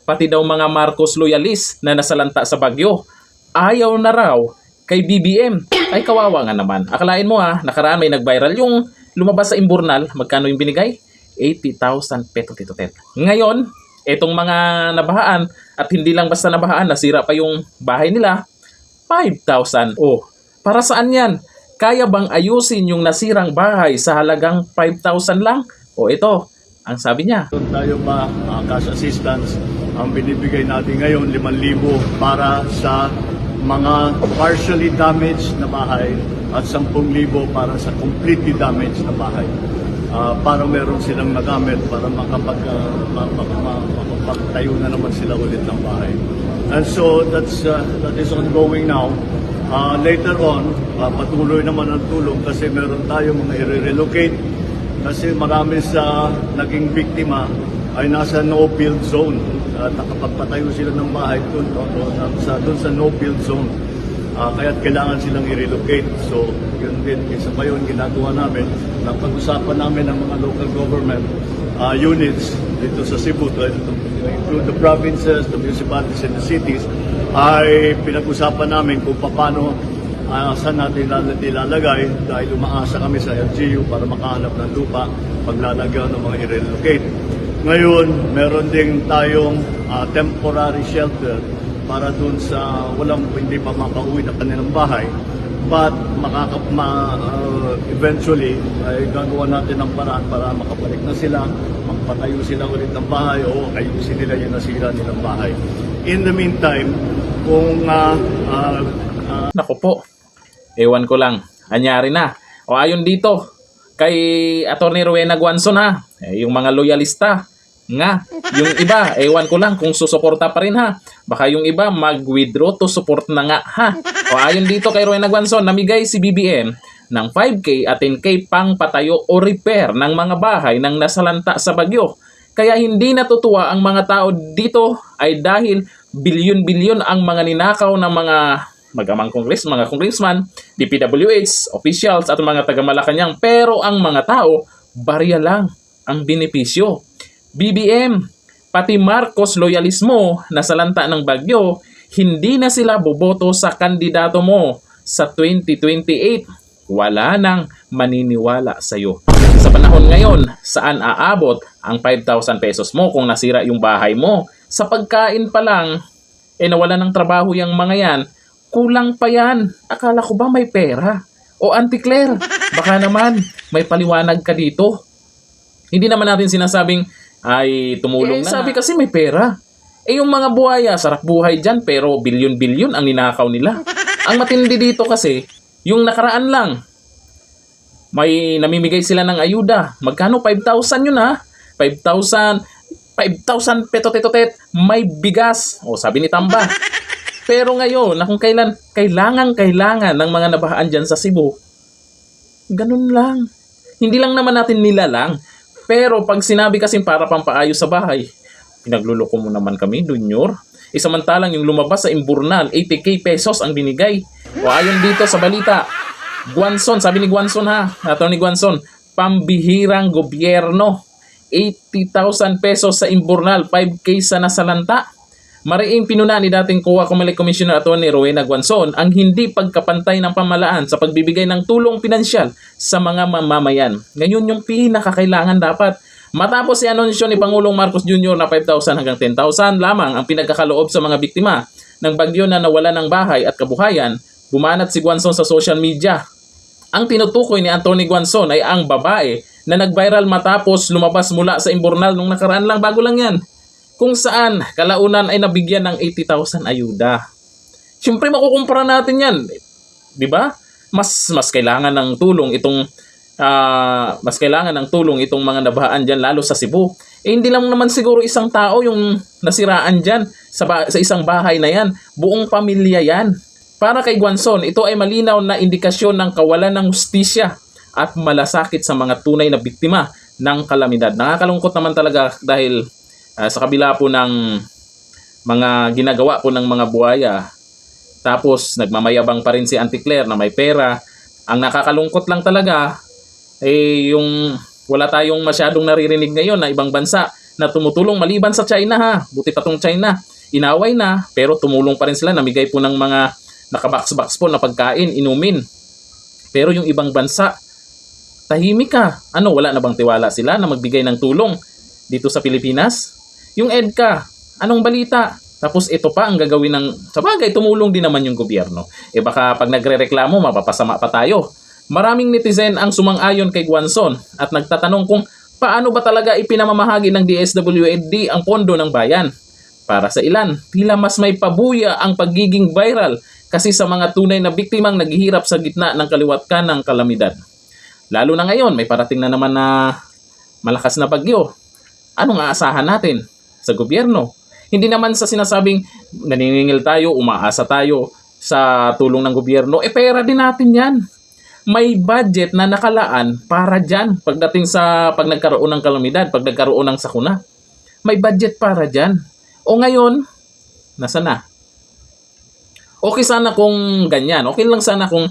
pati daw mga Marcos loyalist na nasalanta sa bagyo. Ayaw na raw kay BBM. Ay kawawa nga naman. Akalain mo nakaraan may nag-viral yung lumabas sa Imburnal. Magkano yung binigay? 80,000 peso, Tito Ted. Ngayon, etong mga nabahaan, at hindi lang basta nabahaan, nasira pa yung bahay nila, 5,000. Oh, para saan yan? Kaya bang ayusin yung nasirang bahay sa halagang 5,000 lang? O ito, ang sabi niya. Tayo pa, cash assistance, ang binibigay natin ngayon, 5,000 para sa mga partially damaged na bahay at 10,000 para sa completely damaged na bahay. Para meron silang nagamit para makapagtayo na naman sila ulit ng bahay. And so that is ongoing now. Later on, patuloy naman ang tulong kasi meron tayo mga i-relocate kasi marami sa naging biktima ay nasa no-build zone. Nakapagpatayo sila ng bahay doon sa no-build zone. Kaya't kailangan silang i-relocate. So, yun din, isa pa yun, ginagawa namin. Napag-usapan namin ng mga local government units dito sa Cebu, to include the provinces, the municipalities, and the cities, ay pinag-usapan namin kung paano saan natin ilalagay dahil umaasa kami sa LGU para makahanap ng lupa paglalagyan ng mga i-relocate. Ngayon, meron din tayong temporary shelter para dun sa hindi pa makauwi na kanilang bahay. But eventually ay gagawa natin ng paraan para makabalik na sila, magpatayo sila ulit ng bahay o ayusin nila yung nasira nilang bahay. In the meantime, kung Naku po, ewan ko lang, anyari na. O ayon dito, kay Atty. Rowena Guanzon yung mga loyalista, yung iba, ewan ko lang kung susuporta pa rin Baka yung iba mag-withdraw to support na nga O ayon dito kay Rowena Guanzon, namigay si BBM ng 5K at 10K pang patayo o repair ng mga bahay ng nasalanta sa bagyo. Kaya hindi natutuwa ang mga tao dito ay dahil bilyon-bilyon ang mga ninakaw ng mga mga congressman, DPWH, officials at mga taga-Malacanang. Pero ang mga tao, barya lang ang benepisyo. BBM, pati Marcos loyalismo na salanta ng bagyo, hindi na sila boboto sa kandidato mo sa 2028. Wala nang maniniwala sa iyo. Sa panahon ngayon, saan aabot ang 5,000 pesos mo kung nasira yung bahay mo? Sa pagkain pa lang, nawala ng trabaho yung mga yan, kulang pa yan. Akala ko ba may pera? O Auntie Claire, baka naman may paliwanag ka dito. Hindi naman natin sinasabing ay tumulong na. Sabi kasi may pera. Yung mga buhaya, sarap buhay dyan pero bilyon-bilyon ang ninakaw nila. Ang matindi dito kasi, yung nakaraan lang, may namimigay sila ng ayuda. Magkano? 5,000 yun 5,000 petot, may bigas. O sabi ni Tamba. Pero ngayon, na kung kailangan ng mga nabahaan dyan sa Cebu, ganun lang. Hindi lang naman natin nilalang. Pero pag sinabi kasi para pampaayos sa bahay, pinagluloko mo naman kami, Dunyor. Samantalang yung lumabas sa Imburnal, 80k pesos ang binigay. O ayon dito sa balita, Guanzon, sabi ni Guanzon Atty. Guanzon, pambihirang gobyerno, 80,000 pesos sa Imburnal, 5k sa nasalanta. Mariing pinuna ni dating COA Comelec Commissioner Atty. Rowena Guanzon ang hindi pagkapantay ng pamahalaan sa pagbibigay ng tulong pinansyal sa mga mamamayan. Ngayon yung pinakakailangan dapat. Matapos i-anunsyo ni Pangulong Marcos Jr. na 5,000 hanggang 10,000 lamang ang pinagkakaloob sa mga biktima ng bagyo na nawala ng bahay at kabuhayan, bumanat si Guanzon sa social media. Ang tinutukoy ni Atty. Guanzon ay ang babae na nag-viral matapos lumabas mula sa Imburnal nung nakaraan lang, bago lang yan. Kung saan kalaunan ay nabigyan ng 80,000 ayuda. Siyempre makukumpara natin yan. 'Di ba? Mas kailangan ng tulong itong mga nabahaan diyan lalo sa Cebu. Hindi lang naman siguro isang tao yung nasiraan diyan sa isang bahay na yan. Buong pamilya yan. Para kay Guanzon, ito ay malinaw na indikasyon ng kawalan ng hustisya at malasakit sa mga tunay na biktima ng kalamidad. Nakakalungkot naman talaga dahil sa kabila po ng mga ginagawa po ng mga buhaya, tapos nagmamayabang pa rin si Auntie Claire na may pera. Ang nakakalungkot lang talaga yung wala tayong masyadong naririnig ngayon na ibang bansa na tumutulong maliban sa China ha. Buti pa tong China. Inaway na pero tumulong pa rin sila. Namigay po ng mga nakabox-box po na pagkain, inumin. Pero yung ibang bansa, tahimik ka. Ano, wala na bang tiwala sila na magbigay ng tulong dito sa Pilipinas? Yung EDCA, anong balita? Tapos ito pa ang gagawin ng... Sabagay, tumulong din naman yung gobyerno. Eh baka pag nagre-reklamo, mapapasama pa tayo. Maraming netizen ang sumang-ayon kay Guanzon at nagtatanong kung paano ba talaga ipinamamahagi ng DSWD ang pondo ng bayan. Para sa ilan, tila mas may pabuya ang pagiging viral kasi sa mga tunay na biktimang naghihirap sa gitna ng kaliwatkan ng kalamidad. Lalo na ngayon, may parating na naman na malakas na bagyo. Anong aasahan natin sa gobyerno? Hindi naman sa sinasabing naniningil tayo, umaasa tayo sa tulong ng gobyerno. Eh pera din natin yan. May budget na nakalaan para dyan pagdating sa pag nagkaroon ng kalamidad, pag nagkaroon ng sakuna. May budget para dyan. O ngayon, nasa na? Okay sana kung ganyan. Okay lang sana kung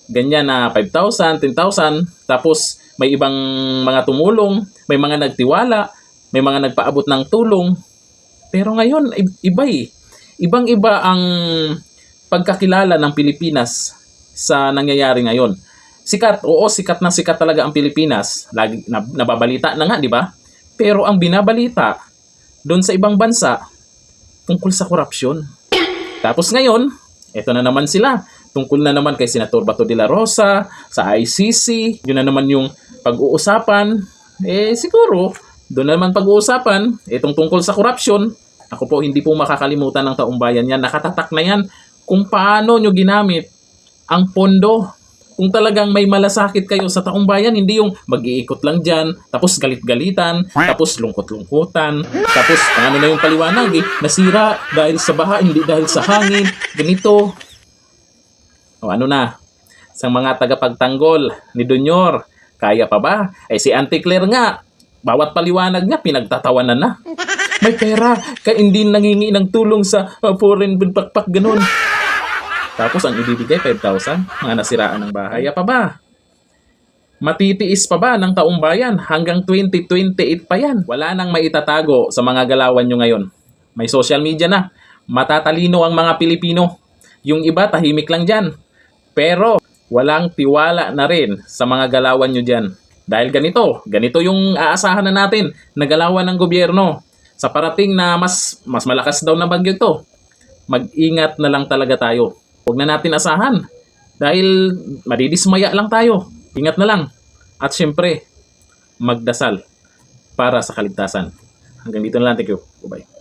ganyan na 5,000, 10,000, tapos may ibang mga tumulong, may mga nagtiwala, may mga nagpaabot ng tulong. Pero ngayon, iba eh. Ibang-iba ang pagkakilala ng Pilipinas sa nangyayari ngayon. Sikat, oo, sikat na sikat talaga ang Pilipinas. Lagi, nababalita na nga, di ba? Pero ang binabalita doon sa ibang bansa, tungkol sa korupsyon. Tapos ngayon, eto na naman sila. Tungkol na naman kay Senator Bato de la Rosa, sa ICC, yun na naman yung pag-uusapan. Eh, siguro, doon na naman pag-uusapan, itong tungkol sa korupsyon. Ako po, hindi po makakalimutan ng taong bayan yan. Nakatatak na yan kung paano nyo ginamit ang pondo. Kung talagang may malasakit kayo sa taong bayan, hindi yung mag-iikot lang dyan, tapos galit-galitan, tapos lungkot-lungkutan, tapos ano na yung paliwanag eh, nasira dahil sa baha, hindi dahil sa hangin, ganito. O ano na, sa mga tagapagtanggol ni Donyor, kaya pa ba? Eh si Auntie Claire nga, bawat paliwanag niya, pinagtatawanan na. May pera, kaya hindi nangingi ng tulong sa foreign pakpak, ganun. Tapos ang ibibigay, 5,000, mga nasiraan ng bahay. Kaya pa ba? Matitiis pa ba ng taong bayan? Hanggang 2028 pa yan. Wala nang maitatago sa mga galawan nyo ngayon. May social media na. Matatalino ang mga Pilipino. Yung iba, tahimik lang dyan. Pero, walang tiwala na rin sa mga galawan nyo dyan. Dahil ganito yung aasahan na natin na galawan ng gobyerno. Sa parating na mas malakas daw na bagyo to, mag-ingat na lang talaga tayo. Huwag na natin asahan. Dahil madidismaya lang tayo. Ingat na lang. At syempre, magdasal para sa kaligtasan. Hanggang dito na lang. Thank you. Bye-bye.